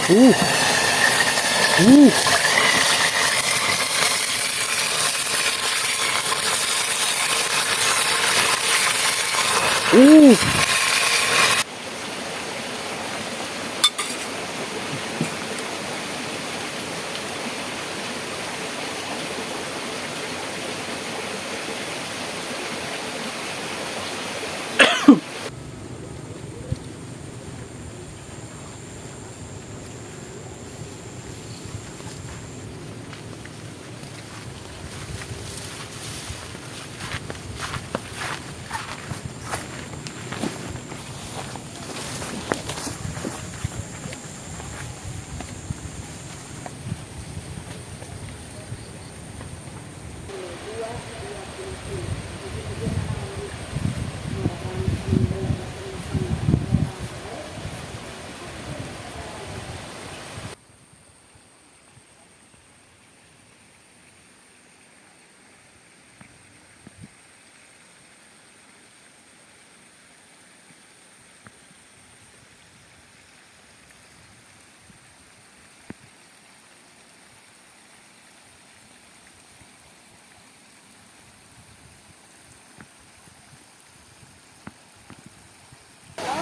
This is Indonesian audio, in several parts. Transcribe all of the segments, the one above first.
Uh. Uh.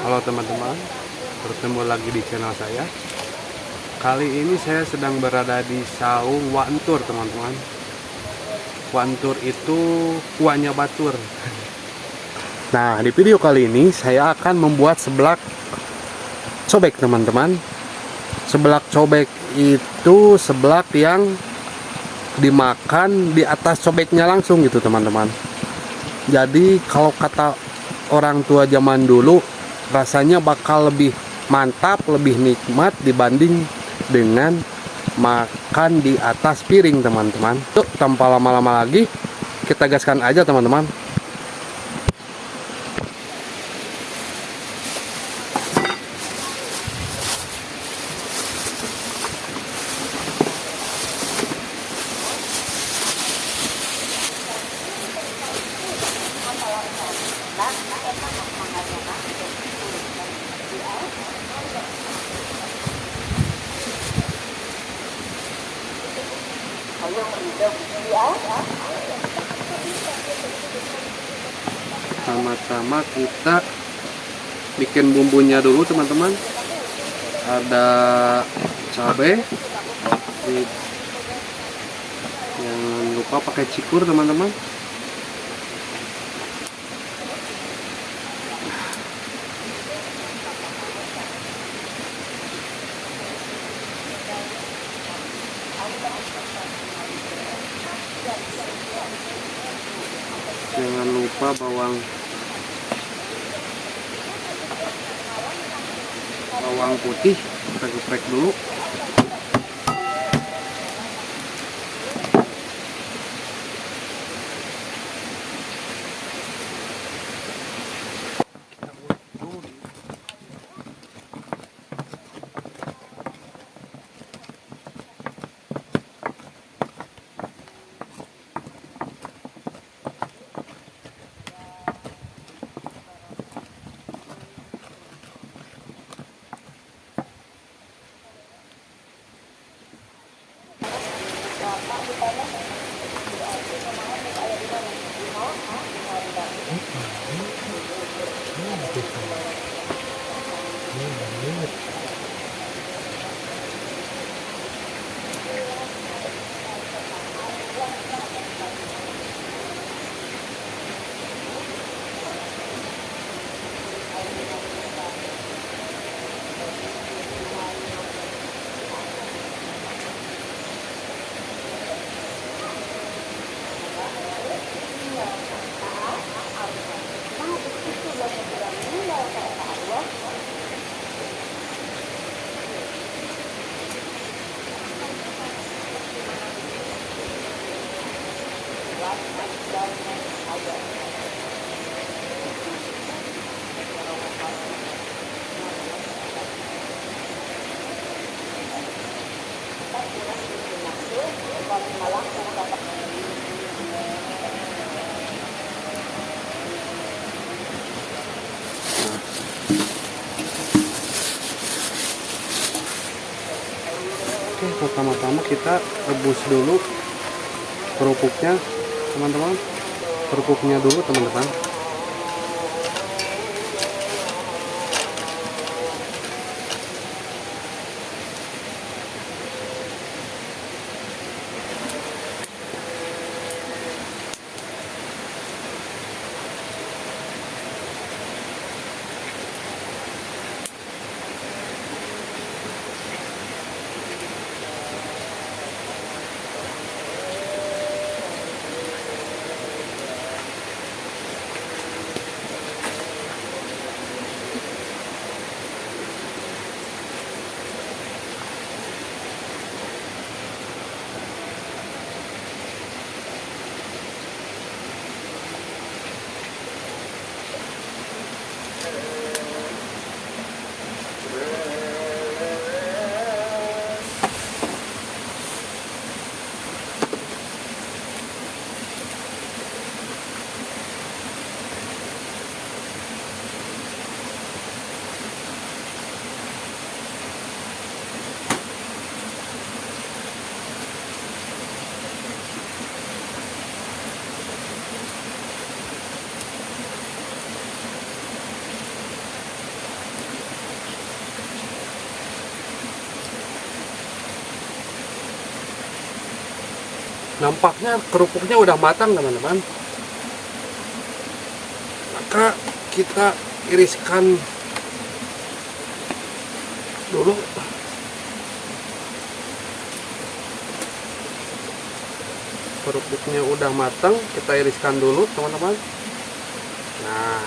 Halo teman-teman, bertemu lagi di channel saya. Kali ini saya sedang berada di Saung Wantur teman-teman. Wantur itu kuahnya batur. Nah, di video kali ini saya akan membuat seblak cobek teman-teman. Seblak cobek itu seblak yang dimakan di atas cobeknya langsung gitu teman-teman. Jadi kalau kata orang tua zaman dulu, rasanya bakal lebih mantap, lebih nikmat dibanding dengan makan di atas piring teman-teman. Yuk, tanpa lama-lama lagi kita gaskan aja teman-teman. Pertama-tama kita bikin bumbunya dulu teman-teman. Ada cabai, jangan lupa pakai cikur teman-teman. Jangan lupa bawang putih kita geprek dulu. Oke, pertama-tama kita rebus dulu kerupuknya, teman-teman. Kerupuknya dulu, teman-teman. Nampaknya kerupuknya udah matang, teman-teman. Maka kita iriskan dulu. Kerupuknya udah matang, kita iriskan dulu, teman-teman. Nah,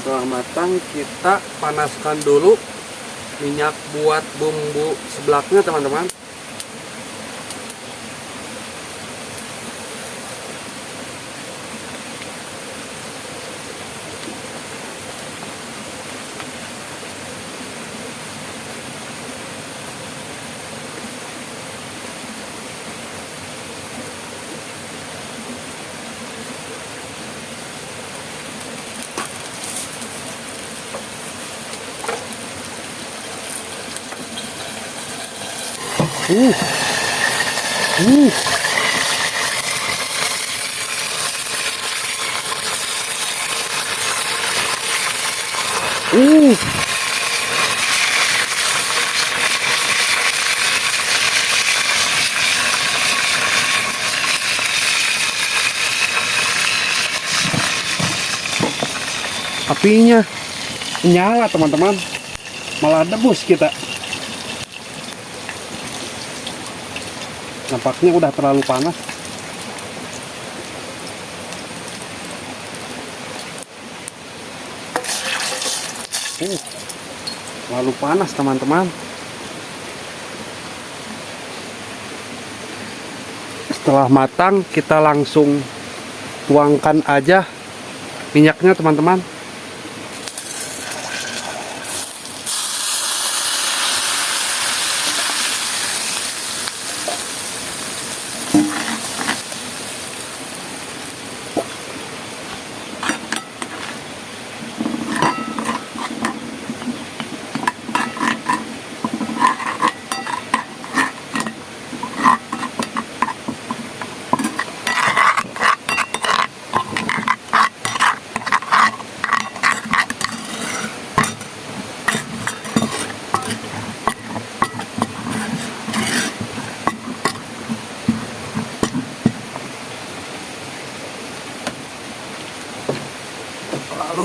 setelah matang kita panaskan dulu minyak buat bumbu seblaknya, teman-teman. Uh. Apinya nyala, teman-teman, malah debus kita. Nampaknya udah terlalu panas. Terlalu panas, teman-teman. Setelah matang, kita langsung tuangkan aja minyaknya, teman-teman.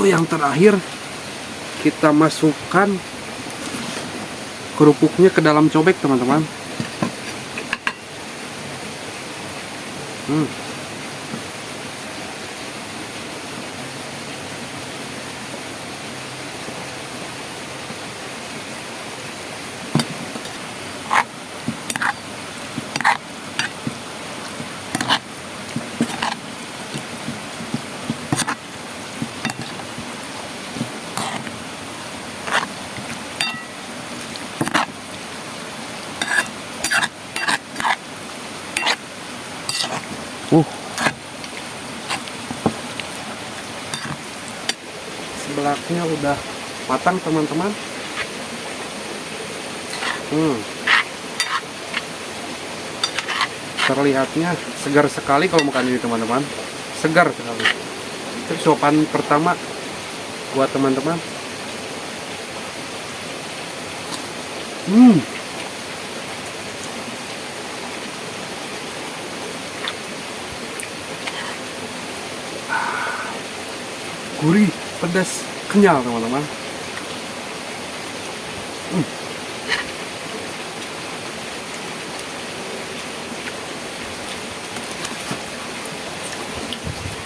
yang terakhir kita masukkan kerupuknya ke dalam cobek, teman-teman. Sebelaknya udah matang, teman-teman. Terlihatnya segar sekali kalau makan ini, teman-teman. Segar sekali. Itu suapan pertama buat teman-teman. Gurih, pedas, kenyal, teman-teman.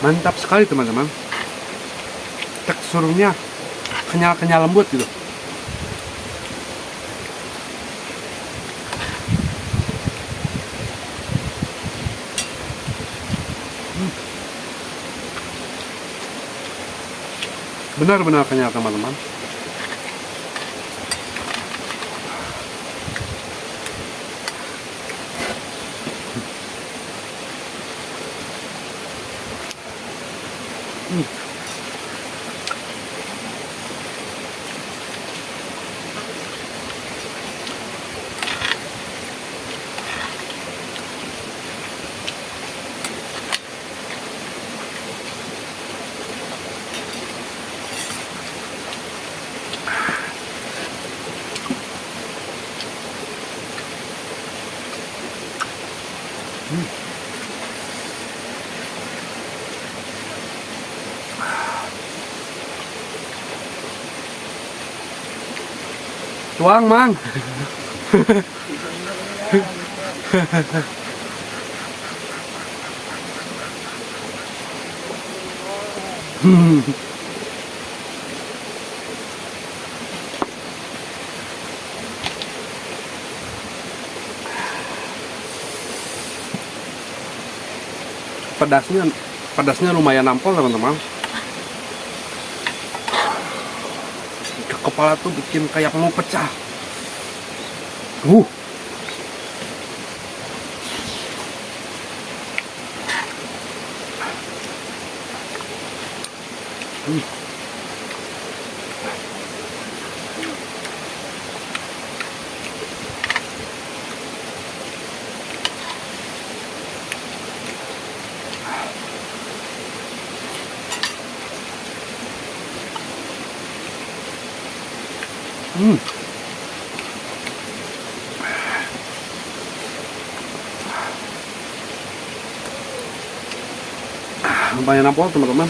Mantap sekali, teman-teman. Teksturnya kenyal-kenyal, lembut gitu. Benar-benar kenyal, teman-teman. Tuang, Mang. Pedasnya lumayan nampol, teman-teman. Ke kepala tuh bikin kayak mau pecah. Lumayan nampol, teman-teman.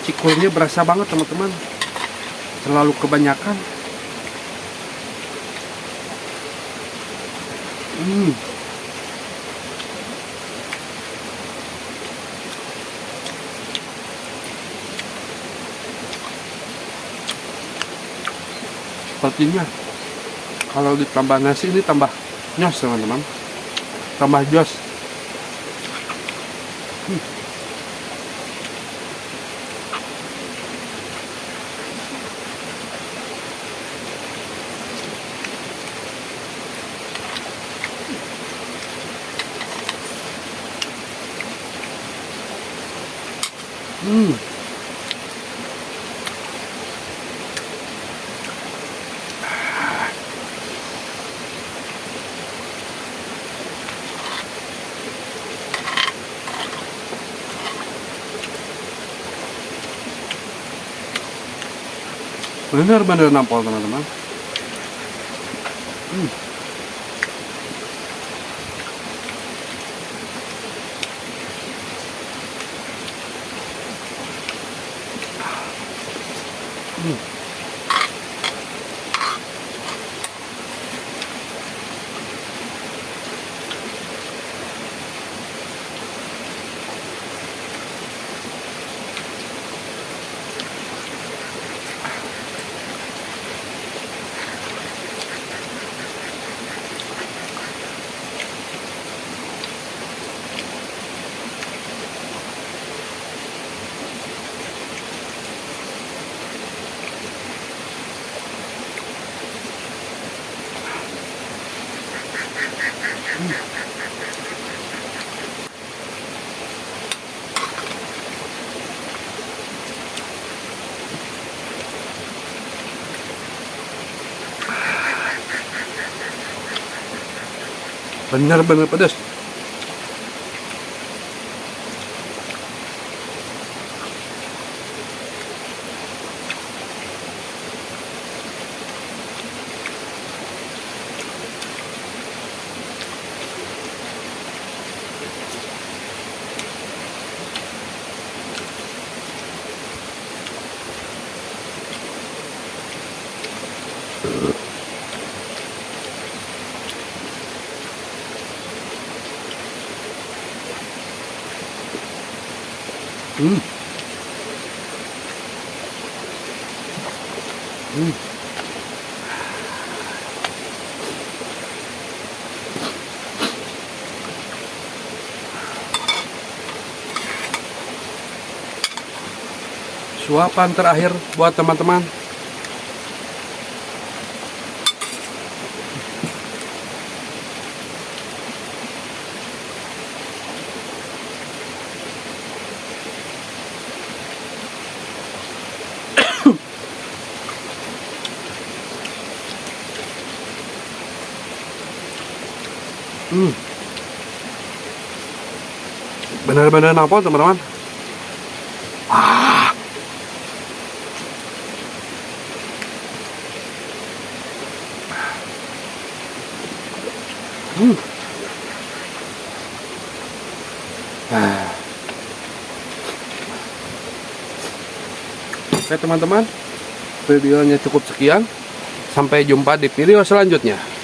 Cikurnya berasa banget, teman-teman. Terlalu kebanyakan. Sepertinya kalau ditambah nasi ini tambah nyos, teman-teman. Tambah jos. Benar-benar nampol teman-teman. Benar-benar pedas. Hmm. Hmm. Suapan terakhir buat teman-teman. Benar-benar nampol teman-teman. Oke teman-teman, videonya cukup sekian. Sampai jumpa di video selanjutnya.